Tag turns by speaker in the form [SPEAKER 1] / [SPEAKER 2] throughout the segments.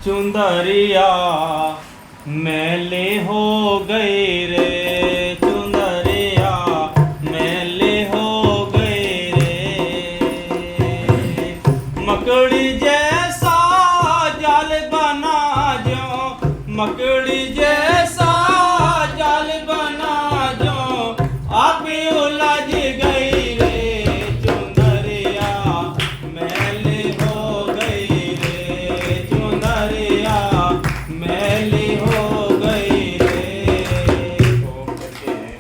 [SPEAKER 1] चुंदरिया मैले हो गई रे, चुंदरिया मैले हो गई रे। मकड़ी जैसा जाल बना जो, मकड़ी जैसा जाल बना जो, आप उलझ गई रे, चुंदरिया मैले हो गई रे, चुंदरिया मैले हो गई रे।
[SPEAKER 2] तो कहते हैं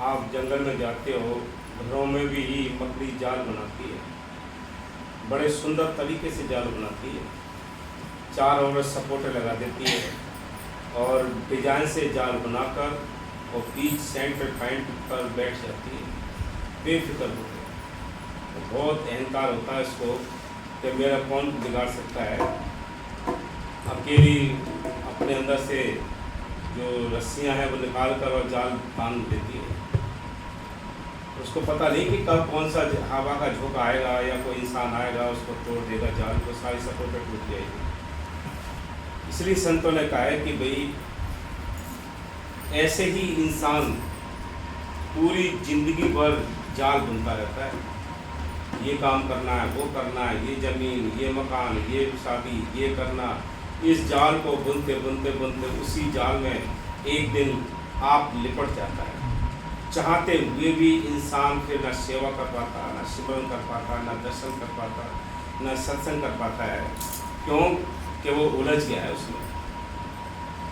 [SPEAKER 2] आप जंगल में जाते हो, घरों में भी मकड़ी जाल बनाती है, बड़े सुंदर तरीके से जाल बनाती है, चारों ओर सपोर्टे लगा देती है और डिजाइन से जाल बनाकर और बीच सेंटर पॉइंट पर बैठ जाती है, बेफिक्र होकर। तो बहुत अहंकार होता है इसको कि मेरा कौन बिगाड़ सकता है। अकेली अपने अंदर से जो रस्सियां हैं वो निकाल कर और जाल बांध देती है। उसको पता नहीं कि कब कौन सा हवा का झोंका आएगा या कोई इंसान आएगा उसको तोड़ देगा, जाल को सारी सपोर्ट टूट जाएगी। इसलिए संतों ने कहा है कि भाई ऐसे ही इंसान पूरी जिंदगी भर जाल बुनता रहता है, ये काम करना है, वो करना है, ये जमीन, ये मकान, ये शादी, ये करना। इस जाल को बुनते बुनते बुनते उसी जाल में एक दिन आप लिपट जाता है। चाहते हुए भी इंसान फिर न सेवा कर पाता, न सिमरन कर पाता, न दर्शन कर पाता, न सत्संग कर पाता है। क्यों? कि वो उलझ गया है उसमें।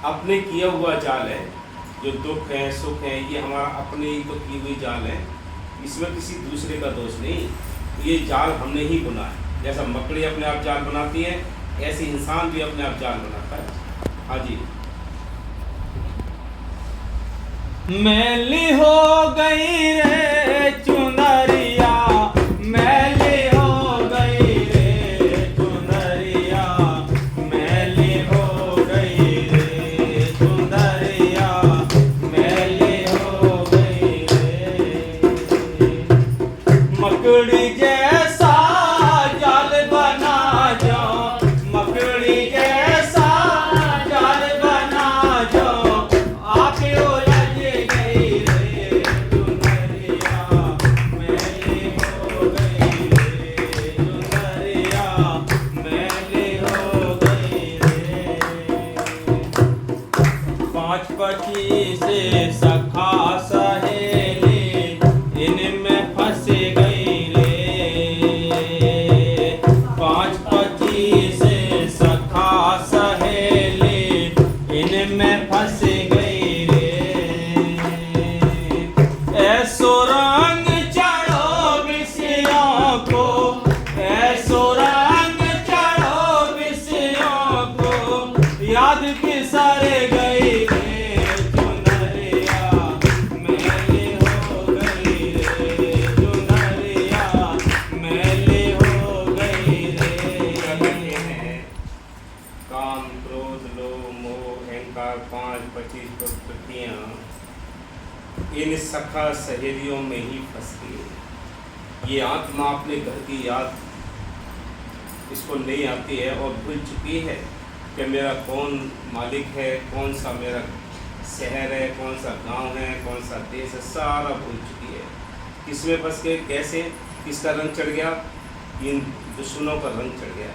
[SPEAKER 2] अपने किया हुआ जाल है, जो दुख है सुख है ये हमारा अपने ही तो की हुई जाल है, इसमें किसी दूसरे का दोष नहीं। ये जाल हमने ही बुना है। जैसा मकड़ी अपने आप जाल बनाती है, ऐसे इंसान भी अपने आप जाल बनाता है। हाँ जी।
[SPEAKER 1] मैली हो गई रे चुनरिया, मैली हो गई रे चुनरिया, मैली हो गई रे चुनरिया, मैली हो गई रे। मकड़ी जैसा जाल बना जो, मकड़ी जैसा जाल बना जो, आप उलझ गई रे चुनरिया, मैली हो गई रे चुनरिया, मैली हो गई रे। पाँच पच्चीस सखा सहेली इनमें फंस गई रे, पाँच पच्चीस सखा सहेली इनमें फंस गई रे। ऐसो रंग चढ़ो विषयों को, ऐसो रंग चढ़ो विषयों को, याद बिसर गई रे चुनरिया, मैली हो गई रे चुनरिया, मैली हो गई रे।
[SPEAKER 2] कहते हैं काम क्रोध लोभ मोह अहंकार 5-25 प्रवृत्तियाँ इन सखा सहेलियों में ही फंस गई। ये आत्मा अपने घर की याद इसको नहीं आती है और भूल चुकी है कि मेरा कौन मालिक है, कौन सा मेरा शहर है, कौन सा गांव है, कौन सा देश है, सारा भूल चुकी है। किसमें फंस गए, कैसे, किसका रंग चढ़ गया? इन दुश्मनों का रंग चढ़ गया।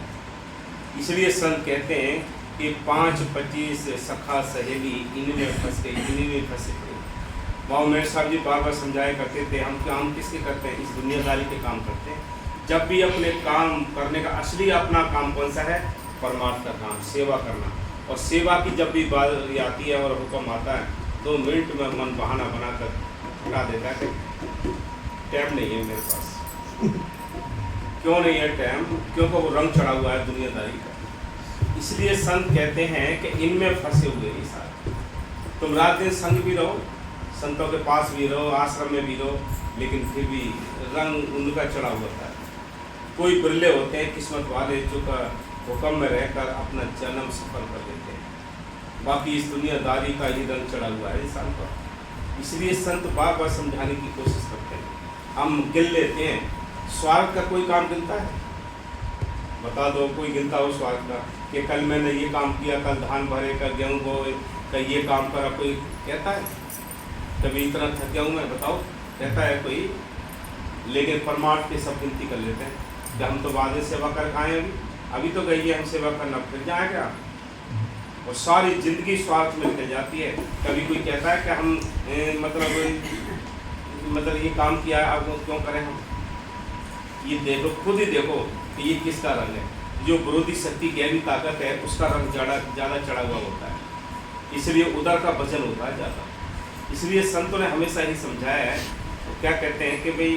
[SPEAKER 2] इसलिए संत कहते हैं कि 5-25 सखा सहेली इनमें फंस गई, इन्हीं में फंस गई। बाबा मेरे साहब जी बार बार समझाया करते थे, हम काम किसके करते हैं? इस दुनियादारी के काम करते हैं। जब भी अपने काम करने का असली अपना काम कौन सा है? परमार्थ का काम, सेवा करना। और सेवा की जब भी बात आती है और हुक्म आता है, 2 मिनट में मन बहाना बनाकर हटा देता है कि टाइम नहीं है मेरे पास। क्यों नहीं है टाइम? क्योंकि वो रंग चढ़ा हुआ है दुनियादारी का। इसलिए संत कहते हैं कि इनमें फंसे हुए ये सारे। तुम रात दिन संग भी रहो, संतों के पास भी रहो, आश्रम में भी रहो, लेकिन फिर भी रंग उनका चढ़ा होता है। कोई बिरले होते हैं किस्मत वाले जो का हुक्म में रहकर अपना जन्म सफल कर देते हैं, बाकी इस दुनियादारी का ही रंग चढ़ा हुआ है इंसान पर। इसलिए संत बार बार समझाने की कोशिश करते हैं। हम गिन लेते हैं, स्वार्थ का कोई काम गिनता है? बता दो, कोई गिनता हो स्वार्थ का कि कल मैंने ये काम किया, कल धान भरे, कल गेहूँ बोए, कल ये काम करा, कोई कहता है? कभी इतना थक गया हूँ मैं, बताओ, कहता है कोई? लेकिन परमार्थ के सब गिनती कर लेते हैं कि हम तो बाद में सेवा कर खाएँ, अभी तो गई है हम सेवा करना, फिर जाए क्या? और सारी जिंदगी स्वार्थ में निकल जाती है। कभी कोई कहता है कि हम मतलब ये काम किया है, अब वो क्यों करें हम? ये देखो, खुद ही देखो कि ये किसका रंग है। जो विरोधी शक्ति गहरी ताकत है उसका रंग ज़्यादा चढ़ा हुआ होता है, इसलिए उधर का वजन होता है ज़्यादा। इसलिए संतों ने हमेशा ही समझाया है, तो क्या कहते हैं कि भाई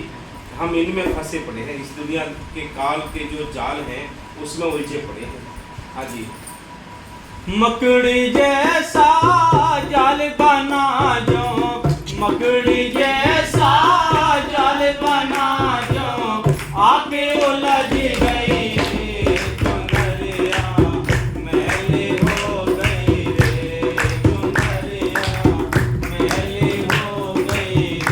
[SPEAKER 2] हम इनमें फंसे पड़े हैं, इस दुनिया के काल के जो जाल हैं उसमें उलझे पड़े हैं। हाँ जी।
[SPEAKER 1] मकड़ी जैसा जाल बना जो, मकड़ी जैसा जाल बना जो, आके उलझ गई रे चुनरिया, मैले हो गई रे चुनरिया, मैले हो गई रे,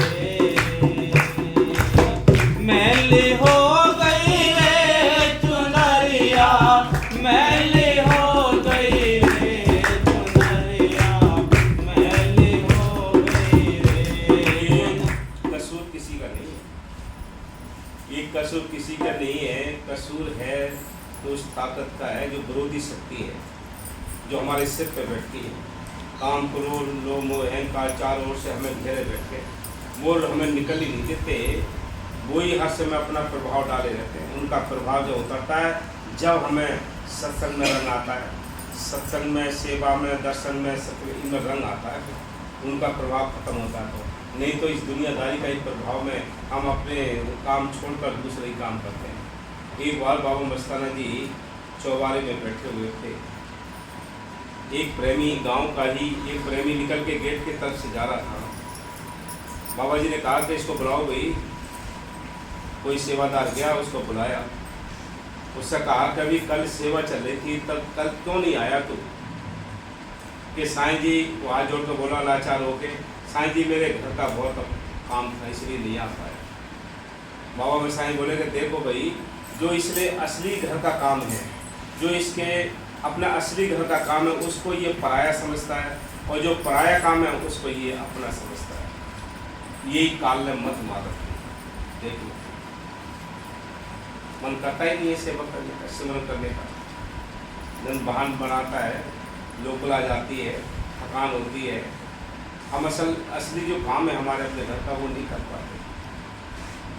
[SPEAKER 1] मैले हो गई रे चुनरिया, मैले हो गई रे चुनरिया, मैले हो गई रे।
[SPEAKER 2] कसूर किसी का नहीं है, ये कसूर किसी का नहीं है, कसूर है तो उस ताकत का है जो विरोधी शक्ति है, जो हमारे सिर पे बैठती है। काम, क्रोध, लोभ, मोह, अहंकार चारों ओर से हमें घेरे बैठे, वो हमें निकल ही नहीं देते, वो ही हर समय अपना प्रभाव डाले रहते हैं। उनका प्रभाव जो उतरता है जब हमें सत्संग में रंग आता है, सत्संग में, सेवा में, दर्शन में, इनमें रंग आता है, उनका प्रभाव खत्म होता है। तो नहीं तो इस दुनियादारी का ही प्रभाव में हम अपने काम छोड़कर दूसरे ही काम करते हैं। एक बार बाबा मस्ताना जी चौबारे में बैठे हुए थे, एक प्रेमी गांव का ही एक प्रेमी निकल के गेट की तरफ से जा रहा था। बाबा जी ने कहा कि इसको बुलाओ भाई। कोई सेवादार गया, उसको बुलाया, उससे कहा कि अभी कल सेवा चल रही थी, तब कल क्यों नहीं आया तू? कि साईं जी को हाथ जोड़ कर बोला लाचार होके, साईं जी मेरे घर का बहुत काम था इसलिए नहीं आ पाया। बाबा में साईं बोले कि देखो भाई, जो इसलिए असली घर का काम है, जो इसके अपना असली घर का काम है, उसको ये पराया समझता है, और जो पराया काम है उसको ये अपना समझता है। यही काल ने मत मार रखी। देखो, मन करता ही नहीं है सेवा करने का, सिमरन करने का, दिन बहान बनाता है, लोकला जाती है, थकान होती है। हम असली जो काम है हमारे अपने घर का वो नहीं कर पाते,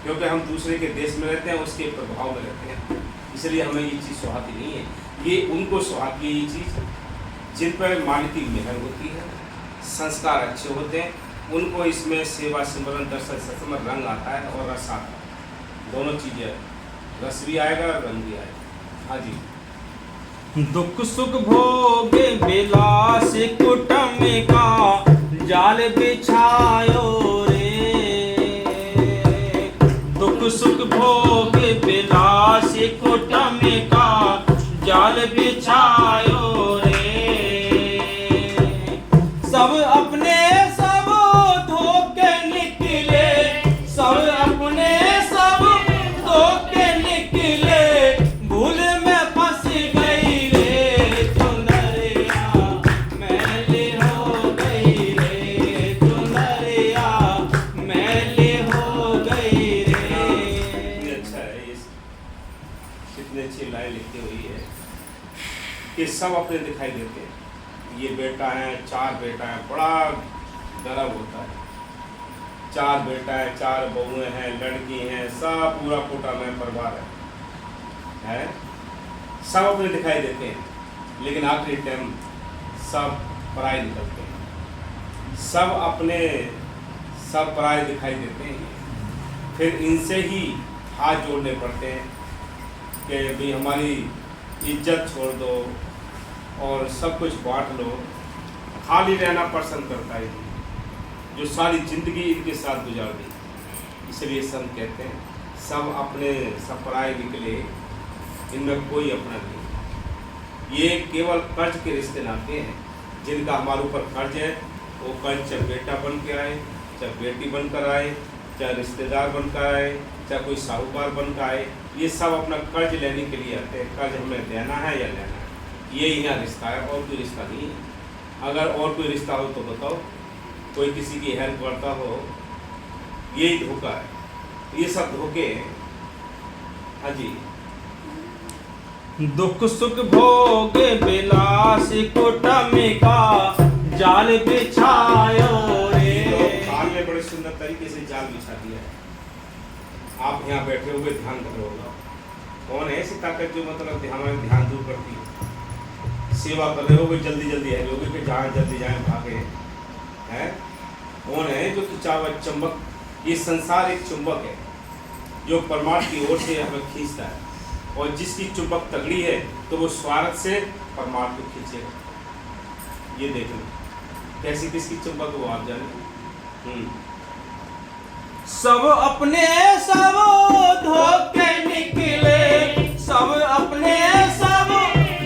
[SPEAKER 2] क्योंकि हम दूसरे के देश में रहते हैं, उसके प्रभाव में रहते हैं, इसलिए हमें ये चीज़ सुहाती नहीं है। ये उनको सुहाती है ये चीज़ जिन पर मालिक की मेहर होती है, संस्कार अच्छे होते हैं, उनको इसमें सेवा, सिमरन, दर्शन, सत्संग में रंग आता है और रस आता है। दोनों चीज़ें, रस भी आएगा और रंग भी आएगा। हाँ जी।
[SPEAKER 1] दुख सुख भोगे विलास कुटुंब का जाल बिछायो रे, दुख सुख भोगे विलास कुटुंब का जाल बिछायो रे, सब अपने सब धोके निकले, सब अपने सब धोके निकले, भूल में फंस गई रे चुनरिया, मैले हो गई रे चुनरिया, मैले हो गई रे।
[SPEAKER 2] कितनी अच्छा है ये, कितनी अच्छी लाइन लिखी हुई है कि सब अपने दिखाई देते हैं। ये बेटा है, 4 बेटा है, बड़ा गर्व होता है। 4 बेटा है, 4 बहुएं हैं, लड़की हैं, सब पूरा कोटा में परिवार है, सब अपने दिखाई देते हैं, लेकिन आखिरी टाइम सब पराये निकलते हैं। सब अपने, सब पराये दिखाई देते हैं, फिर इनसे ही हाथ जोड़ने पड़ते हैं कि भाई हमारी इज्जत छोड़ दो और सब कुछ बांट लो। खाली रहना पसंद करता है जो सारी जिंदगी इनके साथ गुजार दी। इसलिए संत कहते हैं सब अपने, सब पराये निकले, इनमें कोई अपना नहीं। ये केवल कर्ज के रिश्ते नाते हैं, जिनका हमारे ऊपर कर्ज है, वो कर्ज चाहे बेटा बन के आए, चाहे बेटी बनकर आए, चाहे रिश्तेदार बनकर आए, चाहे कोई साहूकार बनकर आए, ये सब अपना कर्ज लेने के लिए आते हैं। कर्ज हमें देना है या लेना है, यही यहाँ रिश्ता है, और कोई रिश्ता नहीं है। अगर और कोई रिश्ता हो तो बताओ, कोई किसी की हेल्प करता हो, यही धोखा है, ये सब धोखे हैं। हाँ जी।
[SPEAKER 1] दुख सुख भोगे विलास कुटुम्ब का जाल बिछायो रे।
[SPEAKER 2] काल ने बड़े सुंदर तरीके से जाल बिछा दिया है। आप यहाँ बैठे हुए ध्यान कर रहे होगा, कौन है ऐसी ताकत जो मतलब हमारे ध्यान दूर करती है? सेवा कर रहे होगे, जल्दी जल्दी है लोगे कि जहाँ जल्दी जाए भागे हैं। कौन है जो खिंचावा चुंबक? ये संसार एक चुंबक है जो परमात्मा की ओर से हमें खींचता है, और जिसकी चुंबक तगड़ी है तो वो स्वार्थ से परमात्मा को खींचेगा। ये देख लो कैसी किसकी चुंबक वो आप जाने।
[SPEAKER 1] सब अपने सब धोखे निकले, सब अपने सब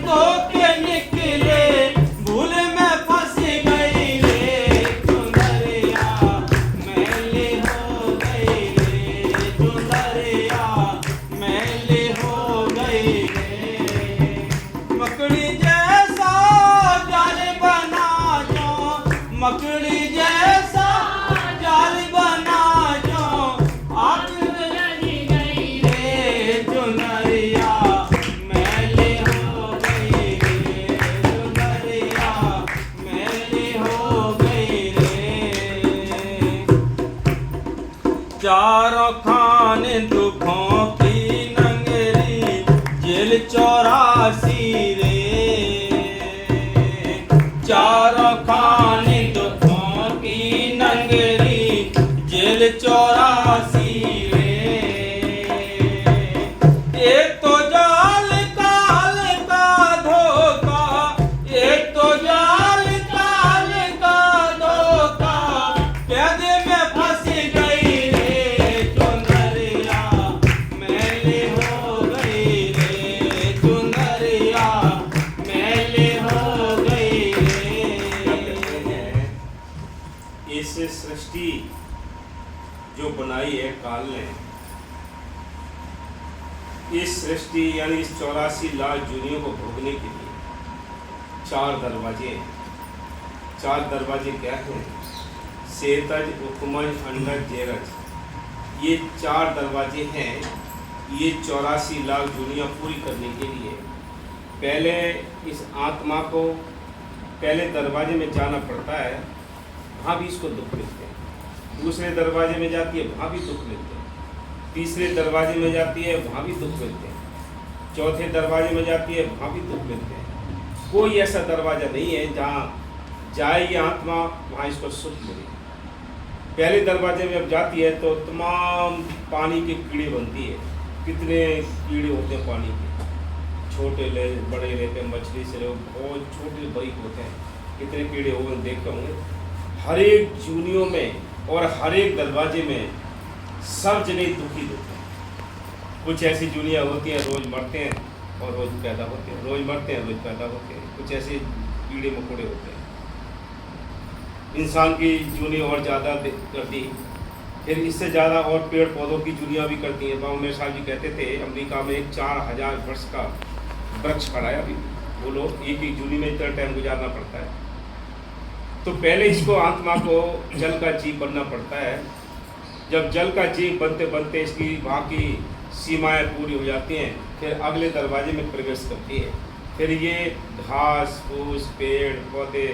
[SPEAKER 1] धोखे निकले, भूल में फंस गई रे चुनरिया, मैले हो गई रे चुनरिया, मैले हो गई रे। मकड़ी जैसा जाल बना जो, मकड़ी जैसा जाल बना जो, आग लगी गई रे चुनरिया, मैले हो गई रे चुनरिया, मैले हो गई रे। चारों खाने दुखों की नंगरी, जेल 84 रे। चारों खाने दुखों की नंगरी, जेल 84 रे। एक तो जाल काल का धोखा, एक तो जाल काल का धोखा, कैद में फंस गई रे चुनरिया, मैले हो गई रे चुनरिया, मैले हो गई रे।
[SPEAKER 2] इस सृष्टि जो बनाई है काल ने, इस सृष्टि यानी इस 84 लाख जूनियों को भोगने के लिए 4 दरवाजे हैं। 4 दरवाजे क्या हैं? सेतज, उपमज, अंडज, जेरज, ये 4 दरवाजे हैं। ये 84 लाख जूनियाँ पूरी करने के लिए पहले इस आत्मा को पहले दरवाजे में जाना पड़ता है, वहाँ भी इसको दुख मिलते हैं। दूसरे दरवाजे में जाती है, वहाँ भी दुख मिलते हैं। तीसरे दरवाजे में जाती है, वहाँ भी दुख मिलते हैं। चौथे दरवाजे में जाती है, वहाँ भी दुख मिलते हैं। कोई ऐसा दरवाज़ा नहीं है जहाँ जाए ये आत्मा वहाँ इसको सुख मिले। पहले दरवाजे में जब जाती है तो तमाम पानी के कीड़े बनती है। कितने कीड़े होते हैं पानी के, छोटे ले बड़े रहते हैं, मछली से लोग बहुत छोटे बारीक होते हैं। कितने कीड़े हो देखते होंगे। हर एक जूनियों में और हर एक दरवाजे में सब जगह दुखी दुख है। कुछ ऐसी जूनियाँ होती हैं रोज़ मरते हैं और रोज़ पैदा होते हैं, रोज़ मरते हैं रोज़ पैदा होते हैं। कुछ ऐसे कीड़े मकोड़े होते हैं। इंसान की जूनी और ज़्यादा करती, फिर इससे ज़्यादा और पेड़ पौधों की जूनियाँ भी करती हैं। बाबू मेरे साहब जी कहते थे अमेरिका में एक 4000 वर्ष का वृक्ष खड़ा है। अभी वो लोग एक एक जूनी में इतना टाइम गुजारना पड़ता है। तो पहले इसको आत्मा को जल का जीव बनना पड़ता है। जब जल का जीव बनते बनते इसकी वहाँ की सीमाएं पूरी हो जाती हैं, फिर अगले दरवाजे में प्रवेश करती है। फिर ये घास फूस पेड़ पौधे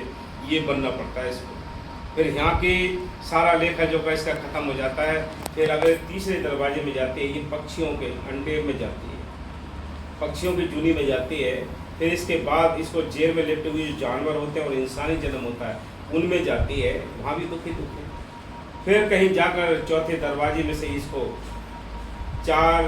[SPEAKER 2] ये बनना पड़ता है इसको। फिर यहाँ की सारा लेखा जोखा इसका ख़त्म हो जाता है। फिर अगले तीसरे दरवाजे में जाती है, ये पक्षियों के अंडे में जाती है, पक्षियों की जूनी में जाती है। फिर इसके बाद इसको जेल में लिपटे हुए जो जानवर होते हैं और इंसानी जन्म होता है उनमें जाती है, वहाँ भी दुखी दुखी। फिर कहीं जाकर चौथे दरवाजे में से इसको 4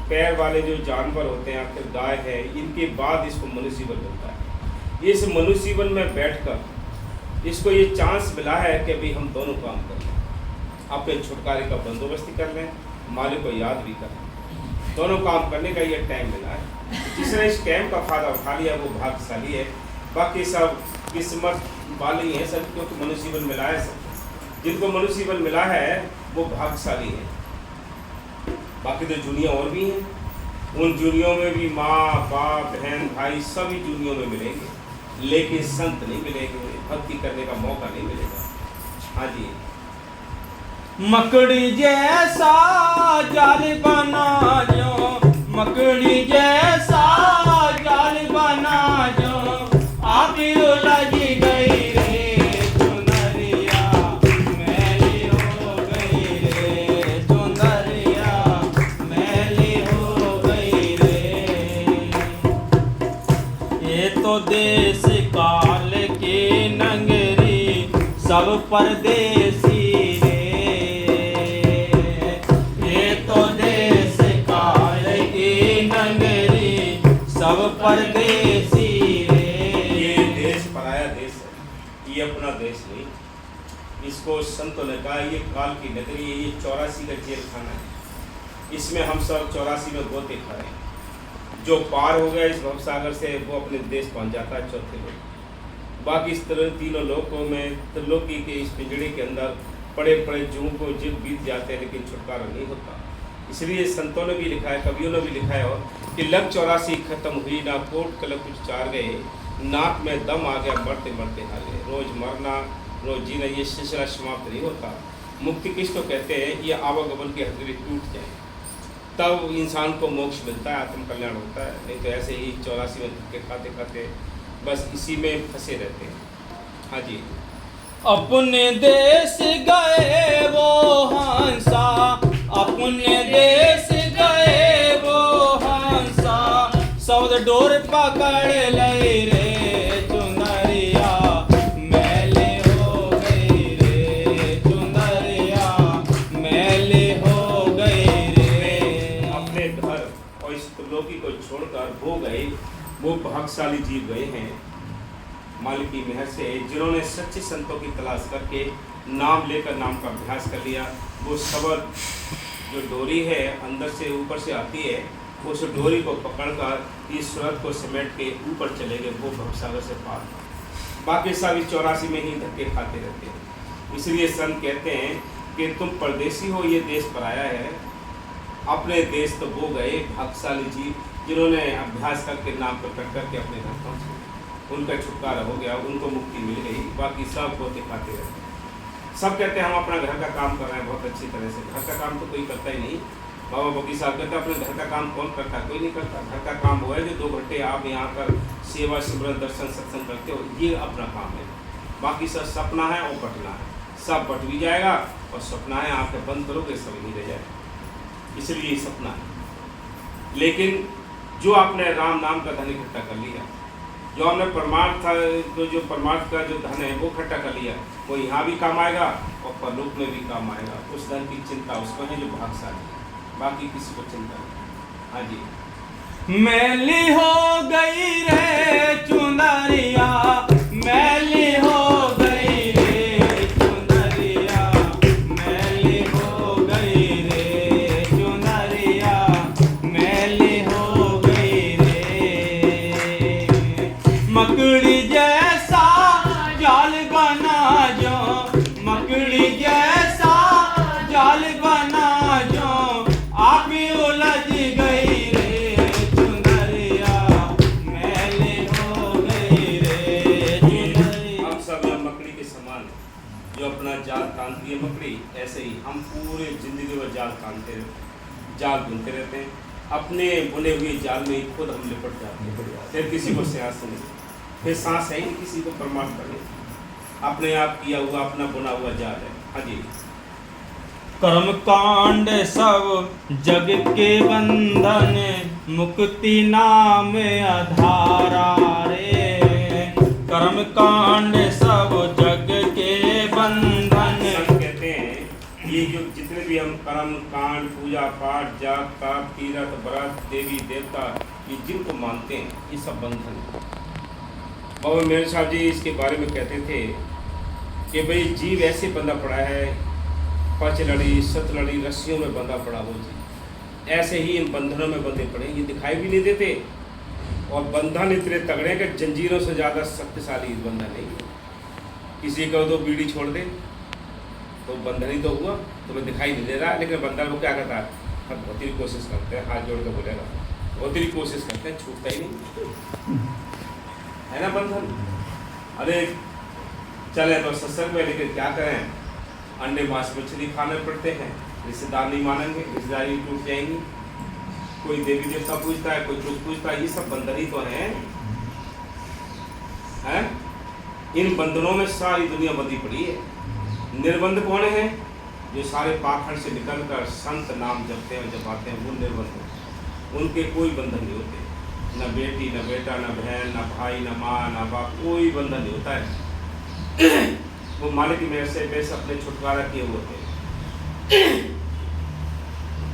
[SPEAKER 2] पैर वाले जो जानवर होते हैं, आखिर गाय है, इनके बाद इसको मनुष्य जीवन मिलता है। इस मनुष्य जीवन में बैठकर इसको ये चांस मिला है कि अभी हम दोनों काम कर लें, अपने छुटकारे का बंदोबस्त कर लें, मालिक को याद भी कर लें। दोनों काम करने का ये टाइम मिला है। जिसने इस टाइम का फ़ायदा उठा लिया वो भाग्यशाली है। बाकी सब किस्मत वाले हैं सब, क्योंकि मनुष्य जीवन मिला है। सब जिनको मनुष्य जीवन मिला है वो भाग्यशाली है। बाकी तो जूनियाँ और भी हैं, उन जूनियों में भी माँ बाप बहन भाई सभी जूनियों में मिलेंगे, लेकिन संत नहीं मिलेंगे, भक्ति करने का मौका नहीं मिलेगा। हाँ जी।
[SPEAKER 1] मकड़ी जैसा जाल बना जो, मकड़ी जैसा जाल बना जो, आप उलझ गई रे चुनरिया, मैली हो गई रे चुनरिया, मैली हो गई रे। ये तो देश काल की नगरी सब परदेसी रे, ये तो देश काल की नगरी सब परदेसी रे।
[SPEAKER 2] ये देश पराया देश है, ये अपना देश नहीं। इसको संतों ने कहा ये काल की नगरी है, ये 84 का जेल खाना है। इसमें हम सब 84 में गोते खा रहे हैं। जो पार हो गया इस भवसागर से वो अपने देश पहुंच जाता है चौथे लोग। बाकी इस तरह तीनों लोगों में त्रिलोकी के इस पिंजड़े के अंदर पड़े पड़े जूं को जीव बीत जाते हैं, लेकिन छुटकारा नहीं होता। इसलिए संतों ने भी लिखा है, कवियों ने भी लिखा है और कि लग 84 खत्म हुई ना कोट कलक कुछ चार गए, नाक में दम आ गया मरते मरते हार गए। रोज मरना रोज जीना ये सिलसिला समाप्त नहीं होता। मुक्ति किसको कहते हैं? ये आवागमन की हथेली टूट जाए तब इंसान को मोक्ष मिलता है, आत्म कल्याण होता है। नहीं तो ऐसे ही 84 में धक्के खाते खाते बस इसी में फंसे रहते हैं। हाँ जी।
[SPEAKER 1] अपने देश गए वो हंसा, अपने देश गए वो हंसा, सौद डोर पकड़ ले रे चुनरिया, मैले हो गई रे चुनरिया, मैले हो गई रे।
[SPEAKER 2] अपने घर और इस त्रिलोकी को छोड़कर वो गए, वो भाग्यशाली जीव गए हैं मालिक की मेहर से, जिन्होंने सच्चे संतों की तलाश करके नाम लेकर नाम का अभ्यास कर लिया। वो शब्द जो डोरी है अंदर से ऊपर से आती है, उस डोरी को पकड़कर इस सूरत को समेट के ऊपर चले गए, वो भवसागर से पार। बाकी सब इस 84 में ही धक्के खाते रहते हैं। इसलिए संत कहते हैं कि तुम परदेसी हो, ये देश पराया है। अपने देश तो वो गए भाग्यशाली जीव जिन्होंने अभ्यास करके नाम प्रकट करके अपने घर पहुँचे, उनका छुटकारा हो गया, उनको मुक्ति मिल गई। बाकी सब गोते खाते रहते हैं। सब कहते हैं हम अपना घर का काम कर रहे हैं बहुत अच्छी तरह से। घर का काम तो कोई करता ही नहीं। बाबा बकी साहब कहते हैं अपने घर का काम कौन करता है? कोई नहीं करता। घर का काम वो है जो 2 घंटे आप यहाँ पर सेवा सिमरन दर्शन सत्संग करते हो, ये अपना काम है। बाकी सब सपना है और बटना है, सब बट भी जाएगा और सपना है आंखें बंद करोगे सब नहीं रह जाएगा, इसलिए ये सपना है। लेकिन जो आपने राम नाम का धन इकट्ठा कर लिया, जो हमने परमार्थ जो परमार्थ का जो धन है वो इकट्ठा कर लिया, वो यहाँ भी काम आएगा और परलोक में भी काम आएगा। उस धन की चिंता उसको है जो भाग्यशाली है, बाकी किसी को चिंता नहीं। हाँ जी।
[SPEAKER 1] मैली हो गई रे चुनरिया, मैली हो गई रे चुनरिया, मैली हो गई रे चुनरिया, मैली हो गई रे। मकड़ी जैसा जाल बना जो, मकड़ी जैसा जाल बना जो, आप ही उलझ गई रे चुनरिया, मैले हो गई रे चुनरिया।
[SPEAKER 2] हम सब यहाँ मकड़ी के समान हैं, जो अपना जाल तानती है मकड़ी, ऐसे ही हम पूरे जिंदगी में जाल तानते रहते, जाल बुनते रहते हैं। अपने बुने हुए जाल में ही खुद हम लिपट जाते हैं, फिर किसी को सांस नहीं, फिर सांस है ही नहीं किसी को परमार्थ करने, अपने आप किया हुआ अपना बुना हुआ जाल है। हाँ जी।
[SPEAKER 1] कर्म कांड सब जग के बंधन, मुक्ति नाम आधारा रे। कर्म कांड सब जग के बंधन।
[SPEAKER 2] संत कहते हैं ये जो जितने भी हम कर्म कांड पूजा पाठ जाप ताप तीर्थ व्रत देवी देवता ये जिनको मानते हैं ये सब बंधन है। बाबा मेहर साहब जी इसके बारे में कहते थे कि भाई जीव ऐसे बंधा पड़ा है, 5 लड़ी 7 लड़ी रस्सियों में बंधा पड़ा वो जीव, ऐसे ही इन बंधनों में बंधे पड़े, ये दिखाई भी नहीं देते और बंधन इतने तगड़े कि जंजीरों से ज़्यादा शक्तिशाली बंधन नहीं है। किसी को तो बीड़ी छोड़ दे, तो बंधन ही तो हुआ, तुम्हें दिखाई नहीं दे रहा है, लेकिन बंधन वो क्या करता है, हम बहुत ही कोशिश करते हैं, हाथ जोड़ कर बोलेगा, बहुत ही कोशिश करते हैं, छूटता ही नहीं है ना बंधन। अरे चले तो सत्संग में, लेकिन क्या करें, अंडे मांस मछली खाने पड़ते हैं, रिश्तेदार नहीं मानेंगे, रिश्तेदारी टूट जाएंगी, कोई देवी देवता पूछता है, कोई कुछ पूछता है, ये सब बंधन ही तो हैं। इन बंधनों में सारी दुनिया बंधी पड़ी है। निर्बंध कौन है? जो सारे पाखंड से निकलकर संत नाम जपते हैं, जपाते हैं, वो निर्बंध। उनके कोई बंधन नहीं होते, न बेटी, न बेटा, न बहन, न भाई, न माँ, न बाप, कोई बंधन नहीं होता है। वो मालिक की मेहर से बेस अपने छुटकारा किए हुए होते।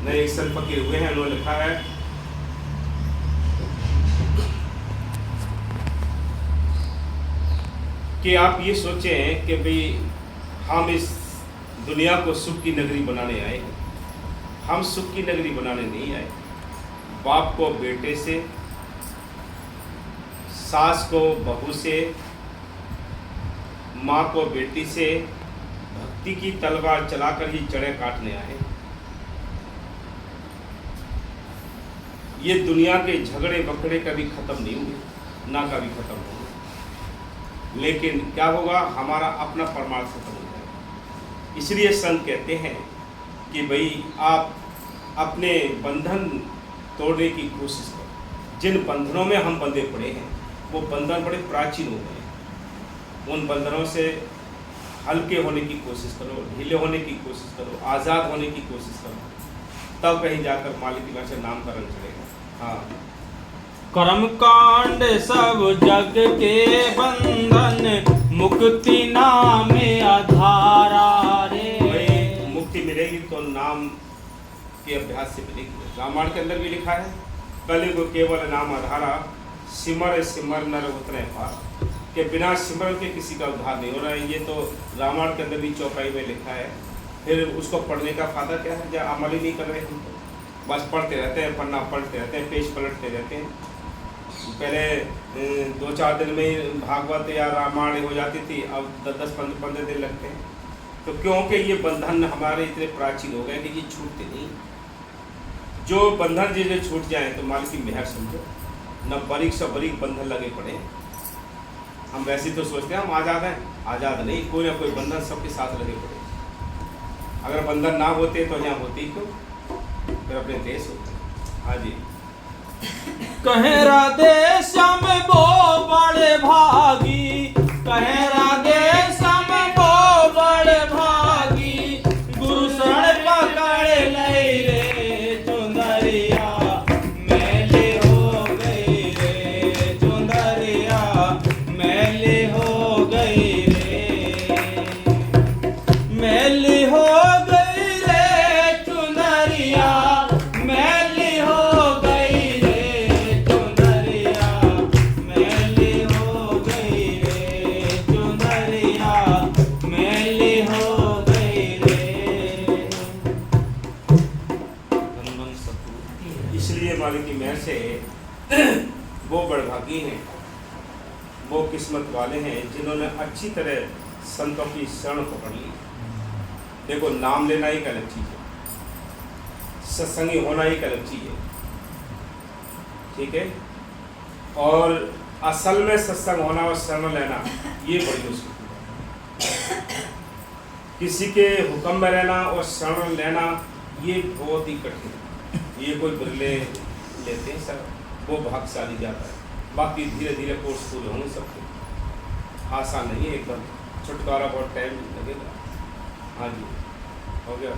[SPEAKER 2] न एक संत फकीर हुए हैं, उन्होंने लिखा है कि आप ये सोचें कि भाई हम इस दुनिया को सुख की नगरी बनाने आए हैं। हम सुख की नगरी बनाने नहीं आए। बाप को बेटे से, सास को बहू से, माँ को बेटी से भक्ति की तलवार चलाकर ही जड़ें काटने आए। ये दुनिया के झगड़े बकड़े कभी खत्म नहीं हुए, ना कभी खत्म होंगे। लेकिन क्या होगा, हमारा अपना परमार्थ खत्म हो जाएगा। इसलिए संत कहते हैं कि भाई आप अपने बंधन तोड़ने की कोशिश करो। जिन बंधनों में हम बंधे पड़े हैं, वो बंधन बड़े प्राचीन हो गए हैं। उन बंधनों से हल्के होने की कोशिश करो, ढीले होने की कोशिश करो, आज़ाद होने की कोशिश करो, तब कहीं जाकर मालिक की वजह से नाम का रंग चढ़ेगा। हाँ,
[SPEAKER 1] कर्म कांड सब जग के बंधन, मुक्ति नाम आधारा रे।
[SPEAKER 2] भाई मुक्ति मिलेगी तो नाम के अभ्यास से मिलेगी। रामायण के अंदर भी लिखा है, कलियुग केवल नाम आधारा, सिमर सिमर नर उतरे पार, के बिना सिमरन के किसी का उद्धार नहीं हो रहा है। ये तो रामायण के अंदर भी चौपाई में लिखा है। फिर उसको पढ़ने का फायदा क्या है, जब अमल ही नहीं कर रहे हम तो बस पढ़ते रहते हैं, पन्ना पढ़ते रहते हैं, पेज पलटते रहते हैं। पहले 2-4 दिन में ही भागवत या रामायण हो जाती थी, अब 10-15 दिन लगते हैं। तो क्योंकि ये बंधन हमारे इतने प्राचीन हो गए कि ये छूटते नहीं। जो बंधन जिसे छूट जाए तो मालिक की मेहर समझो, न बारीक से बारीक बंधन लगे पड़े। हम वैसे तो सोचते हैं हम आज़ाद हैं, आज़ाद नहीं, कोई ना कोई बंधन सबके साथ लगे पड़े। अगर बंधन ना होते तो यहाँ होती क्यों, फिर अपने देश होते। हाँ जी,
[SPEAKER 1] कहे राधे श्याम वो बड़े भागी, कहे राधे श्याम वो बड़े भागी, गुरु शरण पकड़ ले रे चुंदरिया, मैले हो गई रे चुंदरिया, मैले हो गई रे, मैले हो गई रे चुंदरिया, मैले हो गई रे चुंदरिया, मैले हो गई रे चुंदरिया, मैले हो गई रे। धन सतगुरु।
[SPEAKER 2] इसलिए मालिक की मेहर से वो बड़भागी हैं, वो किस्मत वाले हैं जिन्होंने अच्छी तरह संतों की शरण पकड़ ली। देखो, नाम लेना एक अलग चीज़ है, सत्संगी होना एक अलग चीज़ है, ठीक है, और असल में सत्संग होना और शरण लेना ये बड़ी मुश्किल है। किसी के हुक्म में रहना और शरण लेना ये बहुत ही कठिन है। ये कोई बिरले लेते हैं सर, वो भाग्यशाली जाता है। बाकी धीरे धीरे कोर्स पूरे होंगे सबके, आसान नहीं है एकदम, छुटकारा बहुत टाइम लगेगा। हाँ जी, हो गया।